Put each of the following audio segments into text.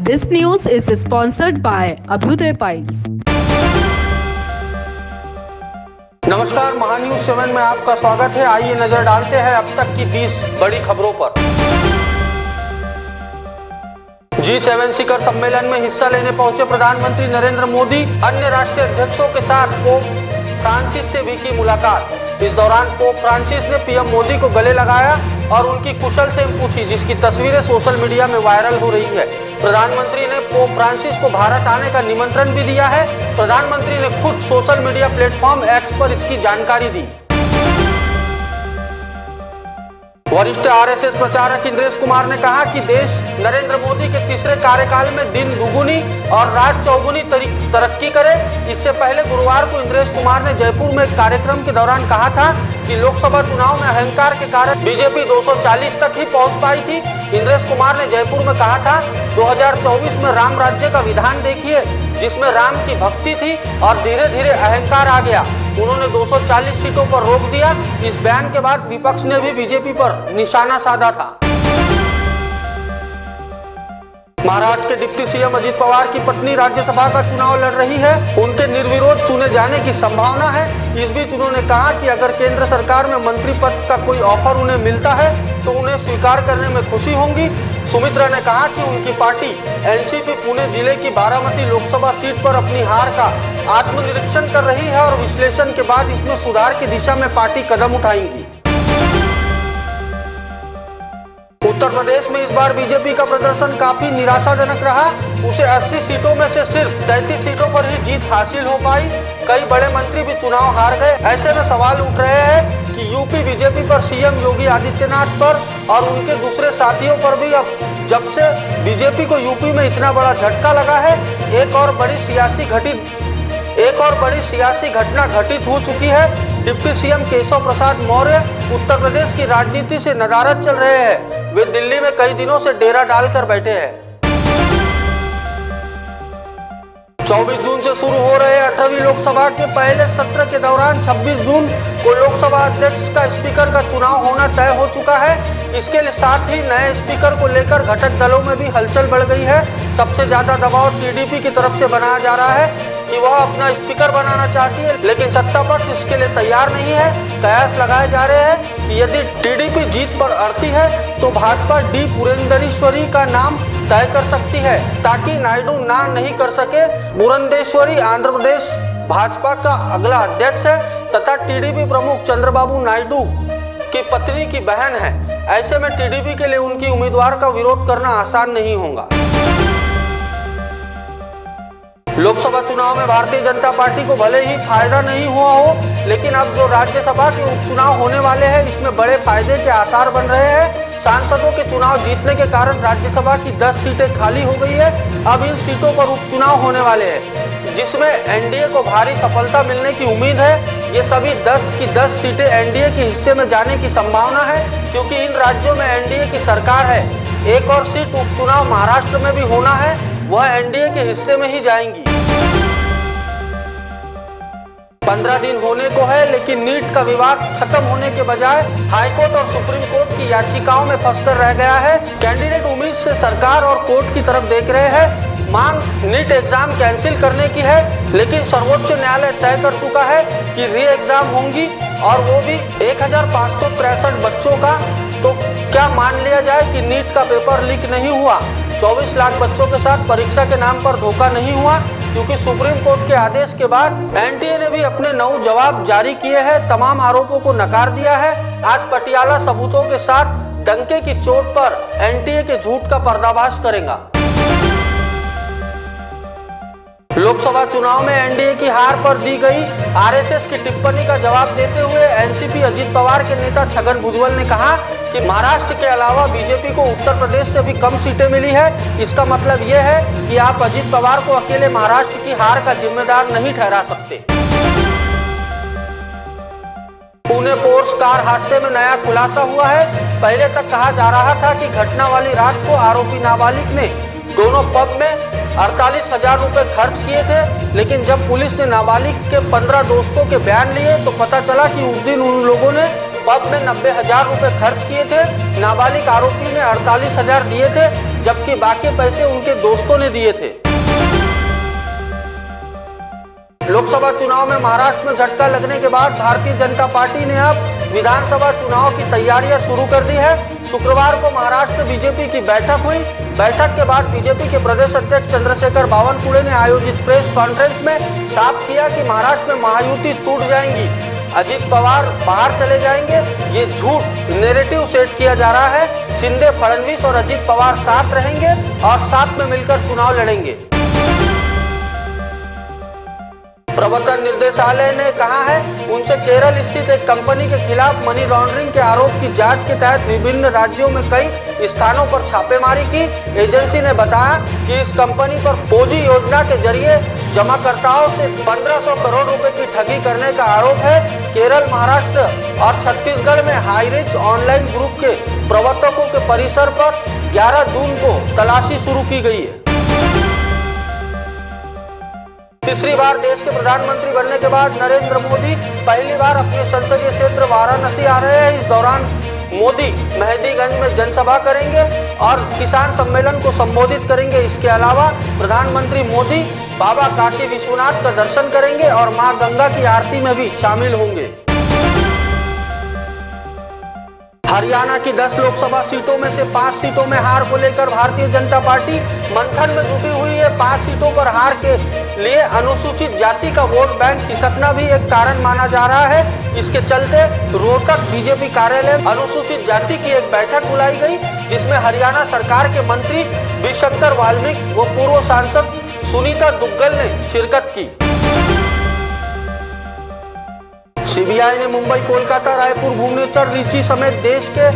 This news is sponsored by Abhyuday Piles. नमस्कार, महान्यूज 7 में आपका स्वागत है। आइए नजर डालते हैं अब तक की 20 बड़ी खबरों पर। G7 शिखर सम्मेलन में हिस्सा लेने पहुंचे प्रधानमंत्री नरेंद्र मोदी, अन्य राष्ट्रीय अध्यक्षों के साथ पोप फ्रांसिस से भी की मुलाकात। इस दौरान पोप फ्रांसिस ने पीएम मोदी को गले लगाया और उनकी कुशल से पूछी, जिसकी तस्वीरें सोशल मीडिया में वायरल हो रही है। प्रधानमंत्री ने पोप फ्रांसिस को भारत आने का निमंत्रण भी दिया है। प्रधानमंत्री ने खुद सोशल मीडिया प्लेटफॉर्म एक्स पर इसकी जानकारी दी। वरिष्ठ आरएसएस प्रचारक इंद्रेश कुमार ने कहा कि देश नरेंद्र मोदी के तीसरे कार्यकाल में दिन दुगुनी और रात चौगुनी तरक्की करे। इससे पहले गुरुवार को इंद्रेश कुमार ने जयपुर में एक कार्यक्रम के दौरान कहा था कि लोकसभा चुनाव में अहंकार के कारण बीजेपी 240 तक ही पहुंच पाई थी। इंद्रेश कुमार ने जयपुर में कहा था, 2024 में राम राज्य का विधान देखिए, जिसमें राम की भक्ति थी और धीरे धीरे अहंकार आ गया। उन्होंने 240 सीटों पर रोक दिया। इस बयान के बाद विपक्ष ने भी बीजेपी पर निशाना साधा था। महाराष्ट्र के डिप्टी सीएम अजित पवार की पत्नी राज्यसभा का चुनाव लड़ रही है। उनके निर्विरोध चुने जाने की संभावना है। इस बीच उन्होंने कहा कि अगर केंद्र सरकार में मंत्री पद का कोई ऑफर उन्हें मिलता है तो उन्हें स्वीकार करने में खुशी होंगी। सुमित्रा ने कहा कि उनकी पार्टी एनसीपी पुणे जिले की बारामती लोकसभा सीट पर अपनी हार का आत्मनिरीक्षण कर रही है और विश्लेषण के बाद इसमें सुधार की दिशा में पार्टी कदम उठाएंगी। उत्तर प्रदेश में इस बार बीजेपी का प्रदर्शन काफी निराशाजनक रहा। उसे 80 सीटों में से सिर्फ 33 सीटों पर ही जीत हासिल हो पाई। कई बड़े मंत्री भी चुनाव हार गए। ऐसे में सवाल उठ रहे हैं कि यूपी बीजेपी पर सीएम योगी आदित्यनाथ पर और उनके दूसरे साथियों पर भी अब जब से बीजेपी को यूपी में इतना बड़ा झटका लगा है, एक और बड़ी सियासी घटना घटित हो चुकी है। डिप्टी सीएम केशव प्रसाद मौर्य उत्तर प्रदेश की राजनीति से नदारद चल रहे हैं। वे दिल्ली में कई दिनों से डेरा डालकर बैठे हैं। 24 जून से शुरू हो रहे 18वीं लोकसभा के पहले सत्र के दौरान 26 जून को लोकसभा अध्यक्ष का स्पीकर का चुनाव होना तय हो चुका है। इसके साथ ही नए स्पीकर को लेकर घटक दलों में भी हलचल बढ़ गई है। सबसे ज्यादा दबाव टीडीपी की तरफ से बनाया जा रहा है कि वह अपना स्पीकर बनाना चाहती है, लेकिन सत्ता पक्ष इसके लिए तैयार नहीं है। कयास लगाए जा रहे हैं कि यदि टीडीपी जीत पर अड़ती है तो भाजपा डी पुरंदेश्वरी का नाम तय कर सकती है, ताकि नायडू ना नहीं कर सके। पुरंदेश्वरी आंध्र प्रदेश भाजपा का अगला अध्यक्ष है तथा टीडीपी प्रमुख चंद्रबाबू नायडू की पत्नी की बहन है। ऐसे में टीडीपी के लिए उनकी उम्मीदवार का विरोध करना आसान नहीं होगा। लोकसभा चुनाव में भारतीय जनता पार्टी को भले ही फायदा नहीं हुआ हो, लेकिन अब जो राज्यसभा के उपचुनाव होने वाले हैं, इसमें बड़े फायदे के आसार बन रहे हैं। सांसदों के चुनाव जीतने के कारण राज्यसभा की 10 सीटें खाली हो गई है। अब इन सीटों पर उपचुनाव होने वाले हैं, जिसमें एनडीए को भारी सफलता मिलने की उम्मीद है। ये सभी 10 की 10 सीटें एनडीए के हिस्से में जाने की संभावना है, क्योंकि इन राज्यों में एनडीए की सरकार है। एक और सीट उपचुनाव महाराष्ट्र में भी होना है, वह एनडीए के हिस्से में ही जाएंगी। 15 दिन होने को है, लेकिन नीट का विवाद खत्म होने के बजाय हाईकोर्ट और सुप्रीम कोर्ट की याचिकाओं में फंसकर रह गया है। कैंडिडेट उम्मीद से सरकार और कोर्ट की तरफ देख रहे हैं। मांग नीट एग्जाम कैंसिल करने की है, लेकिन सर्वोच्च न्यायालय तय कर चुका है कि री एग्जाम होंगी, और वो भी 1563 बच्चों का। तो क्या मान लिया जाए कि नीट का पेपर लीक नहीं हुआ, 24 लाख बच्चों के साथ परीक्षा के नाम पर धोखा नहीं हुआ? क्योंकि सुप्रीम कोर्ट के आदेश के बाद एनटीए ने भी अपने 9 जवाब जारी किए हैं, तमाम आरोपों को नकार दिया है। आज पटियाला सबूतों के साथ डंके की चोट पर एनटीए के झूठ का पर्दाफाश करेगा। लोकसभा चुनाव में एनडीए की हार पर दी गई आरएसएस की टिप्पणी का जवाब देते हुए एनसीपी अजित पवार के नेता छगन भुजबल ने कहा कि महाराष्ट्र के अलावा बीजेपी को उत्तर प्रदेश से भी कम सीटें मिली है। इसका मतलब यह है कि आप अजित पवार को अकेले महाराष्ट्र की हार का जिम्मेदार नहीं ठहरा सकते। पुणे पोर्श कार हादसे में नया खुलासा हुआ है। पहले तक कहा जा रहा था कि घटना वाली रात को आरोपी नाबालिग ने दोनों पब में 48,000 रुपए खर्च किए थे, लेकिन जब पुलिस ने नाबालिग के 15 दोस्तों के बयान लिए तो पता चला कि उस दिन उन लोगों ने पब में 90,000 रुपए खर्च किए थे। नाबालिग आरोपी ने 48,000 दिए थे, जबकि बाकी पैसे उनके दोस्तों ने दिए थे। लोकसभा चुनाव में महाराष्ट्र में झटका लगने के बाद भारतीय जनता पार्टी ने अब विधानसभा चुनाव की तैयारियां शुरू कर दी है। शुक्रवार को महाराष्ट्र बीजेपी की बैठक हुई। बैठक के बाद बीजेपी के प्रदेश अध्यक्ष चंद्रशेखर बावनकुळे ने आयोजित प्रेस कॉन्फ्रेंस में साफ किया कि महाराष्ट्र में महायुति टूट जाएंगी, अजित पवार बाहर चले जाएंगे। ये झूठ नैरेटिव सेट किया जा रहा है। शिंदे, फडणवीस और अजित पवार साथ रहेंगे और साथ में मिलकर चुनाव लड़ेंगे। प्रवर्तन निर्देशालय ने कहा है उनसे केरल स्थित एक कंपनी के खिलाफ मनी लॉन्ड्रिंग के आरोप की जांच के तहत विभिन्न राज्यों में कई स्थानों पर छापेमारी की। एजेंसी ने बताया कि इस कंपनी पर पोजी योजना के जरिए जमाकर्ताओं से 1500 करोड़ रुपए की ठगी करने का आरोप है। केरल, महाराष्ट्र और छत्तीसगढ़ में हाईरिच ऑनलाइन ग्रुप के प्रवर्तकों के परिसर पर 11 जून को तलाशी शुरू की गई है। तीसरी बार देश के प्रधानमंत्री बनने के बाद नरेंद्र मोदी पहली बार अपने संसदीय क्षेत्र वाराणसी आ रहे हैं। इस दौरान मोदी मेहदीगंज में जनसभा करेंगे और किसान सम्मेलन को संबोधित करेंगे। इसके अलावा प्रधानमंत्री मोदी बाबा काशी विश्वनाथ का दर्शन करेंगे और मां गंगा की आरती में भी शामिल होंगे। हरियाणा की 10 लोकसभा सीटों में से 5 सीटों में हार को लेकर भारतीय जनता पार्टी मंथन में जुटी हुई है। 5 सीटों पर हार के लिए अनुसूचित जाति का वोट बैंक खिसकना भी एक कारण माना जा रहा है। इसके चलते रोहतक बीजेपी कार्यालय में अनुसूचित जाति की एक बैठक बुलाई गई, जिसमें हरियाणा सरकार के मंत्री विशंकर वाल्मीकि व पूर्व सांसद सुनीता दुग्गल ने शिरकत की। सीबीआई ने मुंबई, कोलकाता, रायपुर, भुवनेश्वर, रीची समेत देश के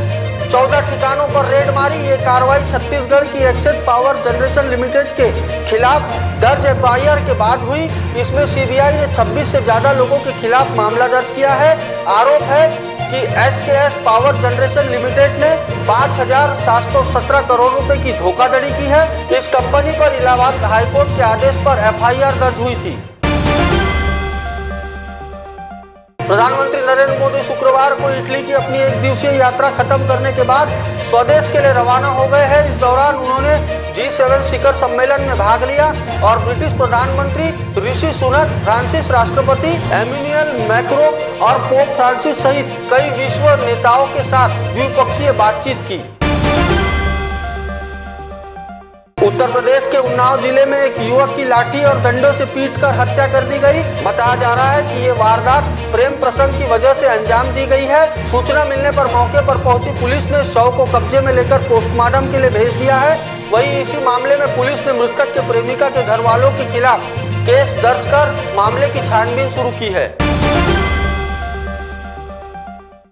14 ठिकानों पर रेड मारी। ये कार्रवाई छत्तीसगढ़ की एक्सेस पावर जनरेशन लिमिटेड के खिलाफ दर्ज एफआईआर के बाद हुई। इसमें सीबीआई ने 26 से ज्यादा लोगों के खिलाफ मामला दर्ज किया है। आरोप है कि एसकेएस पावर जनरेशन लिमिटेड ने 5,717 करोड़ रुपए की धोखाधड़ी की है। इस कंपनी पर इलाहाबाद हाईकोर्ट के आदेश पर एफआईआर दर्ज हुई थी। प्रधानमंत्री नरेंद्र मोदी शुक्रवार को इटली की अपनी 1 दिवसीय यात्रा खत्म करने के बाद स्वदेश के लिए रवाना हो गए हैं। इस दौरान उन्होंने G7 शिखर सम्मेलन में भाग लिया और ब्रिटिश प्रधानमंत्री ऋषि सुनक, फ्रांसीस राष्ट्रपति एमेनुएल मैक्रो और पोप फ्रांसिस सहित कई विश्व नेताओं के साथ द्विपक्षीय बातचीत की। उत्तर प्रदेश के उन्नाव जिले में एक युवक की लाठी और डंडों से पीटकर हत्या कर दी गई। बताया जा रहा है कि ये वारदात प्रेम प्रसंग की वजह से अंजाम दी गई है। सूचना मिलने पर मौके पर पहुंची पुलिस ने शव को कब्जे में लेकर पोस्टमार्टम के लिए भेज दिया है। वहीं इसी मामले में पुलिस ने मृतक के प्रेमिका के घर वालों के खिलाफ केस दर्ज कर मामले की छानबीन शुरू की है।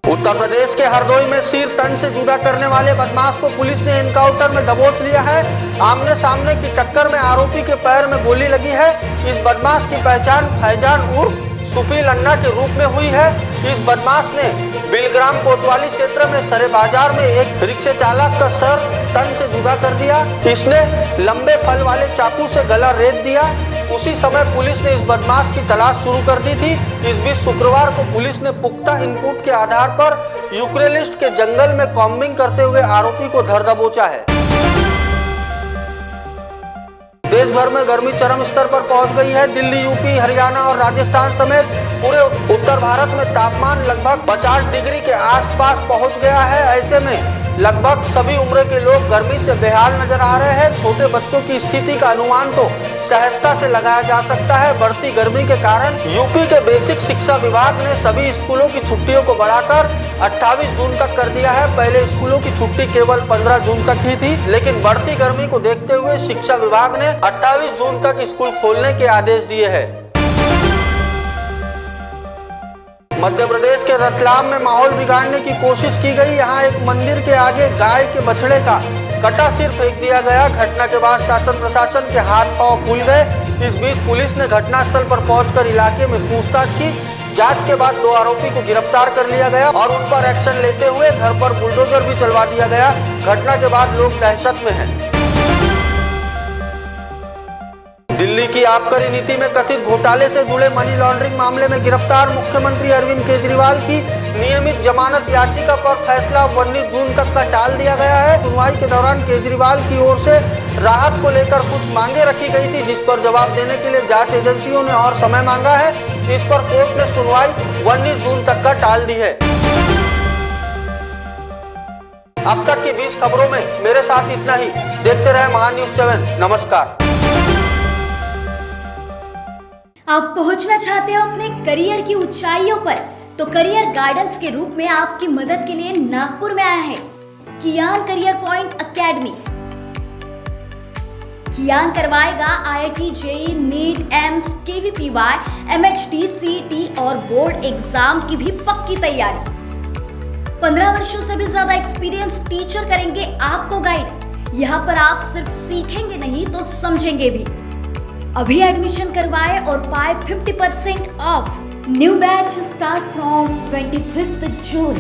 उत्तर प्रदेश के हरदोई में सिर तन से जुदा करने वाले बदमाश को पुलिस ने एनकाउंटर में दबोच लिया है। आमने सामने की टक्कर में आरोपी के पैर में गोली लगी है। इस बदमाश की पहचान फैजान उर्फ सुपी लन्ना के रूप में हुई है। इस बदमाश ने बिलग्राम कोतवाली क्षेत्र में सरे बाजार में एक रिक्शा चालक का सर तन से जुदा कर दिया। इसने लंबे फल वाले चाकू से गला रेत दिया। उसी समय पुलिस ने इस बदमाश की तलाश शुरू कर दी थी। इस बीच शुक्रवार को पुलिस ने पुख्ता इनपुट के आधार पर यूक्रेलिस्ट के जंगल में कॉम्बिंग करते हुए आरोपी को धर दबोचा है। देश भर में गर्मी चरम स्तर पर पहुंच गई है। दिल्ली, यूपी, हरियाणा और राजस्थान समेत पूरे उत्तर भारत में तापमान लगभग 50 डिग्री के आसपास पहुंच गया है। ऐसे में लगभग सभी उम्र के लोग गर्मी से बेहाल नजर आ रहे हैं। छोटे बच्चों की स्थिति का अनुमान तो सहजता से लगाया जा सकता है। बढ़ती गर्मी के कारण यूपी के बेसिक शिक्षा विभाग ने सभी स्कूलों की छुट्टियों को बढ़ाकर 28 जून तक कर दिया है। पहले स्कूलों की छुट्टी केवल 15 जून तक ही थी, लेकिन बढ़ती गर्मी को देखते हुए शिक्षा विभाग ने 28 जून तक स्कूल खोलने के आदेश दिए हैं। मध्य प्रदेश के रतलाम में माहौल बिगाड़ने की कोशिश की गई। यहाँ एक मंदिर के आगे गाय के बछड़े का कटा सिर फेंक दिया गया। घटना के बाद शासन प्रशासन के हाथ पांव फूल गए। इस बीच पुलिस ने घटनास्थल पर पहुंचकर इलाके में पूछताछ की। जांच के बाद 2 आरोपी को गिरफ्तार कर लिया गया और उन पर एक्शन लेते हुए घर पर बुलडोजर भी चलवा दिया गया। घटना के बाद लोग दहशत में हैं। दिल्ली की आबकारी नीति में कथित घोटाले से जुड़े मनी लॉन्ड्रिंग मामले में गिरफ्तार मुख्यमंत्री अरविंद केजरीवाल की नियमित जमानत याचिका पर फैसला 19 जून तक का टाल दिया गया है। सुनवाई के दौरान केजरीवाल की ओर से राहत को लेकर कुछ मांगे रखी गई थी, जिस पर जवाब देने के लिए जांच एजेंसियों ने और समय मांगा है। इस पर कोर्ट ने सुनवाई 19 जून तक का टाल दी है। अब तक की 20 खबरों में मेरे साथ इतना ही। देखते रहे महान्यूज 7। नमस्कार। आप पहुंचना चाहते हो अपने करियर की ऊंचाइयों पर, तो करियर गाइडेंस के रूप में आपकी मदद के लिए नागपुर में आया है Kiyan career point academy. Kiyan करवाएगा IIT, JEE, NEET, AIIMS, KVPY, MHT, CET और बोर्ड एग्जाम की भी पक्की तैयारी। 15 वर्षों से भी ज्यादा एक्सपीरियंस टीचर करेंगे आपको गाइड। यहाँ पर आप सिर्फ सीखेंगे नहीं तो समझेंगे भी। अभी एडमिशन करवाए और पाए 50% off. New batch start from 25th June.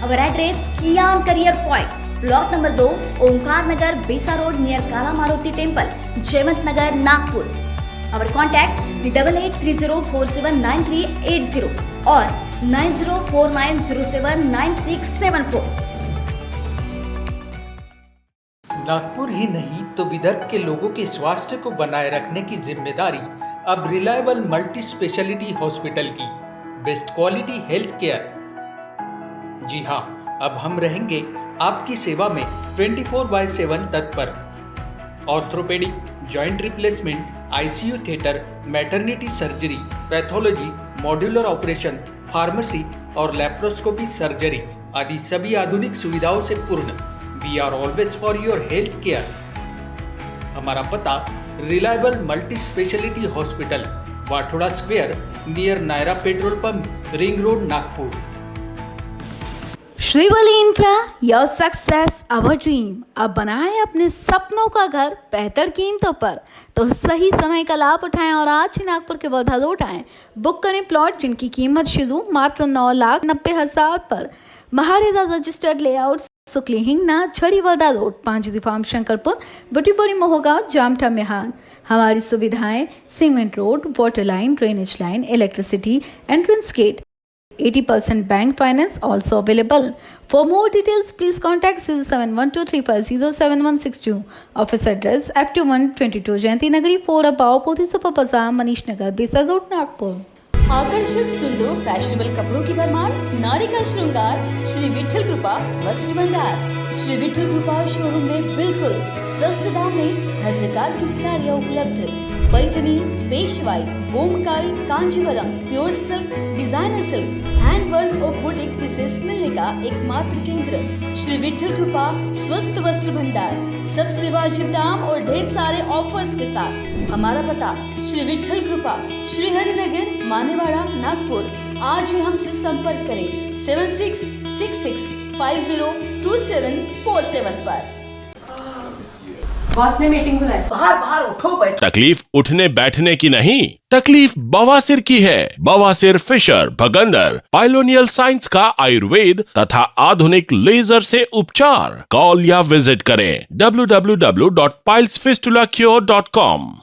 Our address Kiyan career point, plot number 2, Omkar Nagar, Besa road near Kala Maruti temple, Jaywant Nagar, Nagpur. Our contact 8830479380 और 9049079674। नागपुर ही नहीं तो विदर्भ के लोगों के स्वास्थ्य को बनाए रखने की जिम्मेदारी अब रिलायबल मल्टी स्पेशलिटी हॉस्पिटल की। Best quality health care. जी हाँ, अब हम रहेंगे आपकी सेवा में 24/7 तत्पर। Orthopaedic, joint replacement, ICU theatre, maternity surgery, pathology, modular operation, pharmacy और लैप्रोस्कोपी सर्जरी आदि सभी आधुनिक सुविधाओं से पूर्ण। We are always for your health care. हमारा पता reliable multi speciality hospital, Wathoda square near Nayara petrol pump, ring road, Nagpur. Shrivali infra, your success our dream. अब बनाएं अपने सपनों का घर बेहतर कीमतों पर, तो सही समय का लाभ उठाएं और आज ही नागपुर के बौद्धा रोड आएं। बुक करें प्लॉट जिनकी कीमत शुरू मात्र 9,90,000 पर। महारेदा रजिस्टर्ड लेआउट, सुकली हिंगना, छड़ी वर्धा रोड, 5 फार्म, शंकरपुर, बुटीबोरी, मोहगांव, जामठा, मेहान। हमारी सुविधाएं cement road, water line, drainage line, electricity, entrance gate, 80% bank finance also available. For more details, please contact 071235076162. Office address F2122 जयंती नगरी 4 अबाव पोथी सुपर बाजार, मनीष नगर, बेसा रोड, नागपुर। आकर्षक सुंदर फैशनेबल कपड़ों की भरमार, नारी का श्रृंगार, श्री विठल कृपा वस्त्र भंडार। श्री विठल कृपा शोरूम में बिल्कुल सस्ते दाम में हर प्रकार की साड़ियाँ उपलब्ध। Paithani, Peshwai, Bomkai, Kanjeevaram, pure silk, designer silk, handwork और बुटीक पीसेस मिलने का एकमात्र केंद्र श्री विठल कृपा स्वस्थ वस्त्र भंडार। सबसे वाजिब दाम और ढेर सारे ऑफर्स के साथ। हमारा पता श्री विठल कृपा, श्री हरिनगर, मानेवाड़ा, नागपुर। आज ही हमसे संपर्क करें 7666502747 पर। बॉस ने मीटिंग बुलाई। बाहर उठो बैठो। तकलीफ उठने बैठने की नहीं, तकलीफ बवासीर की है। बवासीर, फिशर, भगंदर, पाइलोनियल साइंस का आयुर्वेद तथा आधुनिक लेजर से उपचार। कॉल या विजिट करें www.pilesfistulacure.com।